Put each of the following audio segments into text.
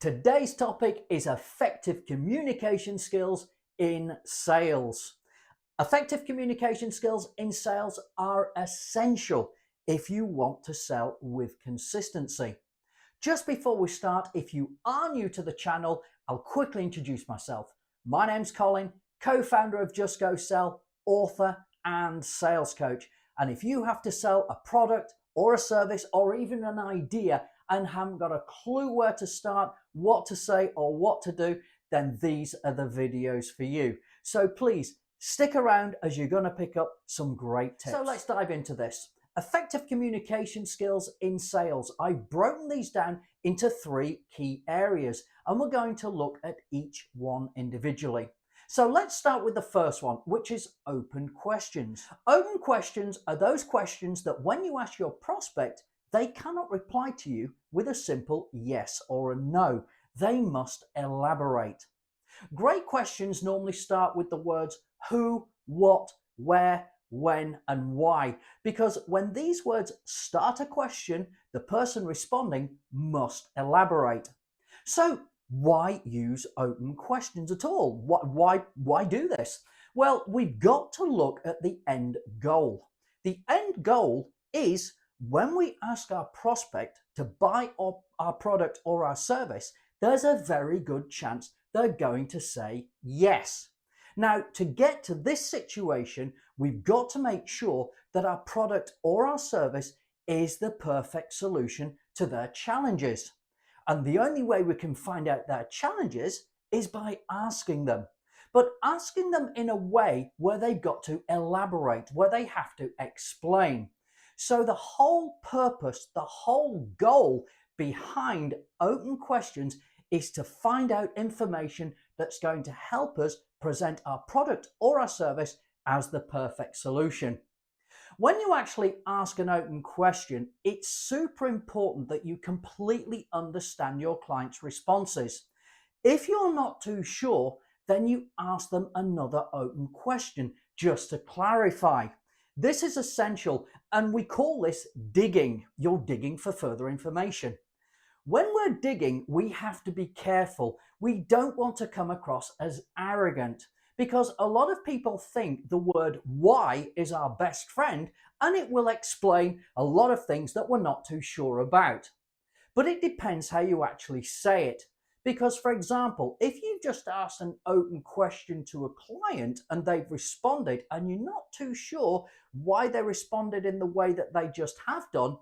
Today's topic is effective communication skills in sales. Effective communication skills in sales are essential if you want to sell with consistency. Just before we start, if you are new to the channel, I'll quickly introduce myself. My name's Colin, co-founder of Just Go Sell, author and sales coach. And if you have to sell a product or a service or even an idea and haven't got a clue where to start, what to say or what to do, then these are the videos for you. So please stick around as you're going to pick up some great tips. So let's dive into this. Effective communication skills in sales. I've broken these down into 3 key areas and we're going to look at each one individually. So let's start with the first one, which is open questions. Open questions are those questions that when you ask your prospect, they cannot reply to you with a simple yes or a no. They must elaborate. Great questions normally start with the words who, what, where, when, and why, because when these words start a question, the person responding must elaborate. So why use open questions at all? Why do this? Well, we've got to look at the end goal. The end goal is when we ask our prospect to buy our product or our service, there's a very good chance they're going to say yes. Now, to get to this situation, we've got to make sure that our product or our service is the perfect solution to their challenges. And the only way we can find out their challenges is by asking them. But asking them in a way where they've got to elaborate, where they have to explain. So the whole purpose, the whole goal behind open questions is to find out information that's going to help us present our product or our service as the perfect solution. When you actually ask an open question, it's super important that you completely understand your client's responses. If you're not too sure, then you ask them another open question just to clarify. This is essential, and we call this digging. You're digging for further information. When we're digging, we have to be careful. We don't want to come across as arrogant because a lot of people think the word why is our best friend and it will explain a lot of things that we're not too sure about. But it depends how you actually say it. Because, for example, if you just asked an open question to a client and they've responded and you're not too sure why they responded in the way that they just have done,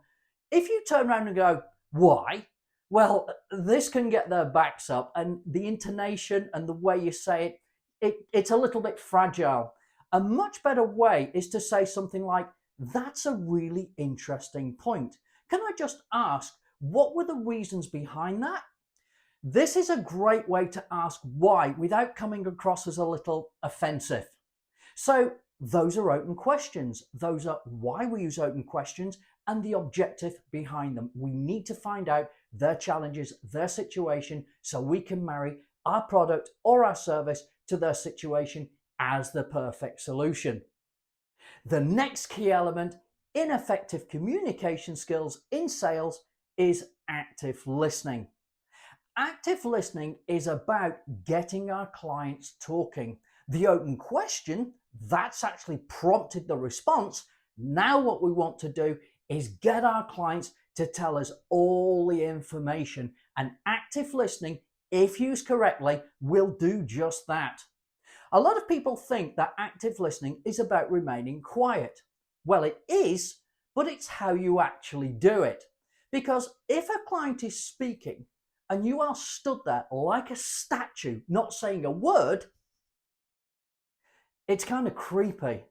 if you turn around and go, why? Well, this can get their backs up, and the intonation and the way you say it's a little bit fragile. A much better way is to say something like, that's a really interesting point. Can I just ask, what were the reasons behind that? This is a great way to ask why without coming across as a little offensive. So those are open questions. Those are why we use open questions and the objective behind them. We need to find out their challenges, their situation, so we can marry our product or our service to their situation as the perfect solution. The next key element in effective communication skills in sales is active listening. Active listening is about getting our clients talking. The open question, that's actually prompted the response. Now what we want to do is get our clients to tell us all the information, and active listening, if used correctly, will do just that. A lot of people think that active listening is about remaining quiet. Well, it is, but it's how you actually do it. Because if a client is speaking and you are stood there like a statue, not saying a word, it's kind of creepy.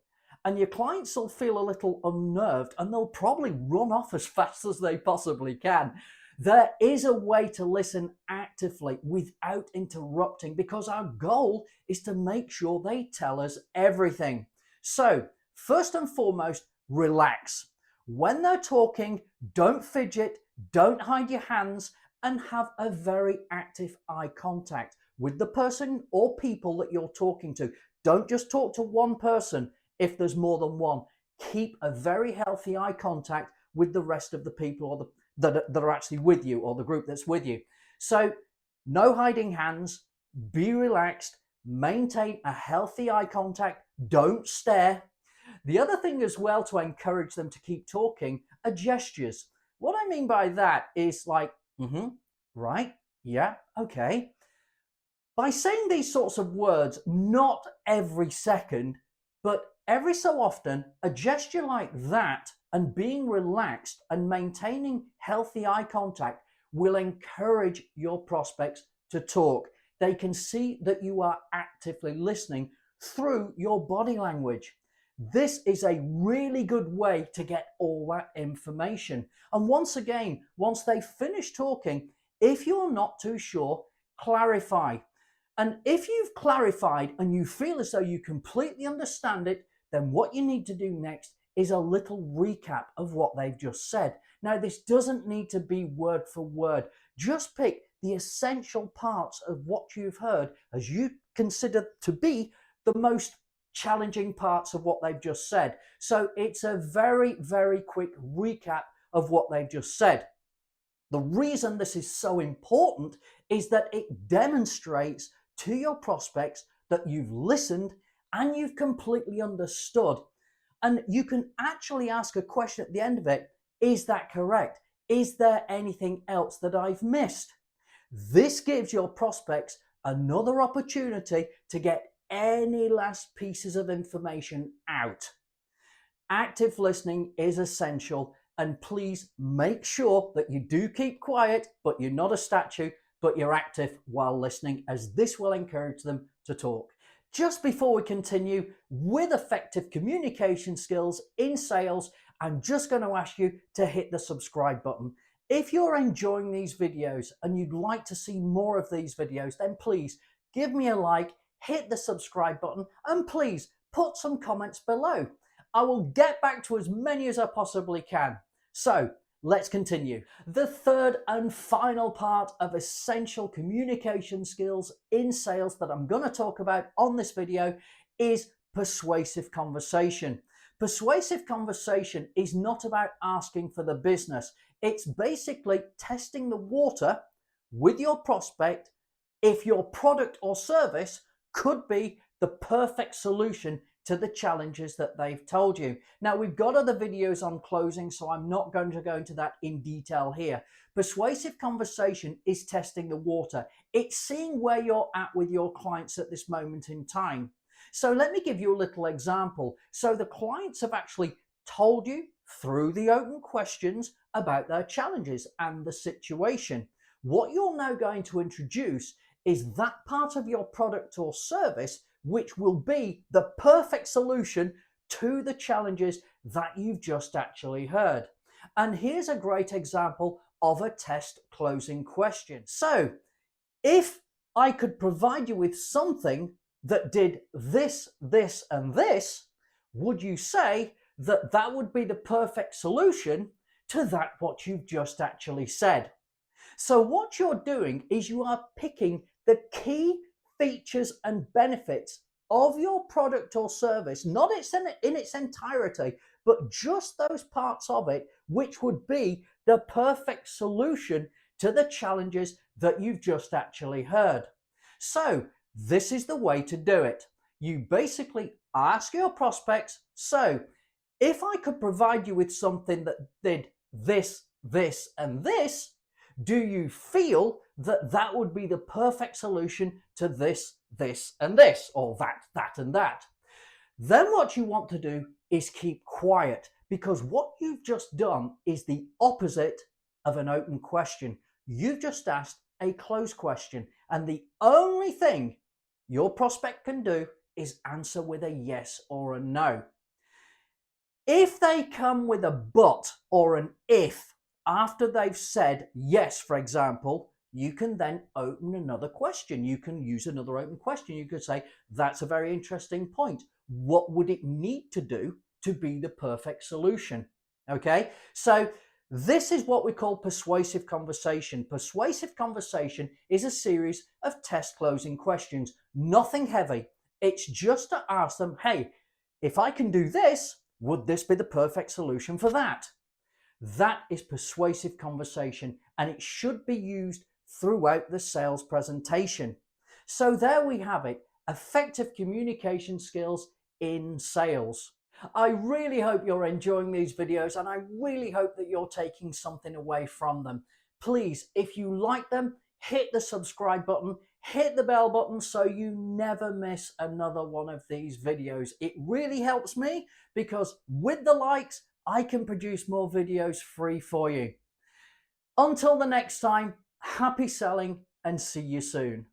And your clients will feel a little unnerved and they'll probably run off as fast as they possibly can. There is a way to listen actively without interrupting, because our goal is to make sure they tell us everything. So first and foremost, relax. When they're talking, don't fidget, don't hide your hands, and have a very active eye contact with the person or people that you're talking to. Don't just talk to one person if there's more than one. Keep a very healthy eye contact with the rest of the people or that are actually with you, or the group that's with you. So No hiding hands, be relaxed, maintain a healthy eye contact, don't stare. The other thing as well to encourage them to keep talking are gestures. What I mean by that is like, right, yeah, okay. By saying these sorts of words, not every second, but every so often, a gesture like that and being relaxed and maintaining healthy eye contact will encourage your prospects to talk. They can see that you are actively listening through your body language. This is a really good way to get all that information. And once again, once they finish talking, if you're not too sure, clarify. And if you've clarified and you feel as though you completely understand it, then what you need to do next is a little recap of what they've just said. Now, this doesn't need to be word for word. Just pick the essential parts of what you've heard as you consider to be the most challenging parts of what they've just said. So it's a very, very quick recap of what they've just said. The reason this is so important is that it demonstrates to your prospects that you've listened and you've completely understood. And you can actually ask a question at the end of it. Is that correct? Is there anything else that I've missed? This gives your prospects another opportunity to get any last pieces of information out. Active listening is essential, and please make sure that you do keep quiet, but you're not a statue, but you're active while listening, as this will encourage them to talk. Just before we continue with effective communication skills in sales, I'm just going to ask you to hit the subscribe button. If you're enjoying these videos and you'd like to see more of these videos, then please give me a like, hit the subscribe button, and please put some comments below. I will get back to as many as I possibly can. So let's continue. The third and final part of essential communication skills in sales that I'm going to talk about on this video is persuasive conversation. Persuasive conversation is not about asking for the business. It's basically testing the water with your prospect if your product or service could be the perfect solution to the challenges that they've told you. Now, we've got other videos on closing, so I'm not going to go into that in detail here. Persuasive conversation is testing the water. It's seeing where you're at with your clients at this moment in time. So let me give you a little example. So the clients have actually told you through the open questions about their challenges and the situation. What you're now going to introduce is that part of your product or service which will be the perfect solution to the challenges that you've just actually heard. And here's a great example of a test closing question. So, if I could provide you with something that did this, this, and this, would you say that that would be the perfect solution to that what you've just actually said? So what you're doing is you are picking the key features and benefits of your product or service, not in its entirety, but just those parts of it which would be the perfect solution to the challenges that you've just actually heard. So this is the way to do it. You basically ask your prospects, so if I could provide you with something that did this, this, and this, do you feel that that would be the perfect solution to this, this, and this, or that, and that? Then what you want to do is keep quiet, because what you've just done is the opposite of an open question. You've just asked a closed question, and the only thing your prospect can do is answer with a yes or a no. If they come with a but or an if after they've said yes, for example, you can then open another question. You can use another open question. You could say, that's a very interesting point. What would it need to do to be the perfect solution? Okay, so this is what we call persuasive conversation. Persuasive conversation is a series of test closing questions, nothing heavy. It's just to ask them, hey, if I can do this, would this be the perfect solution for that? That is persuasive conversation, and it should be used throughout the sales presentation. So there we have it, effective communication skills in sales. I really hope you're enjoying these videos, and I really hope that you're taking something away from them. Please, if you like them, hit the subscribe button, hit the bell button so you never miss another one of these videos. It really helps me because with the likes, I can produce more videos free for you. Until the next time, happy selling and see you soon.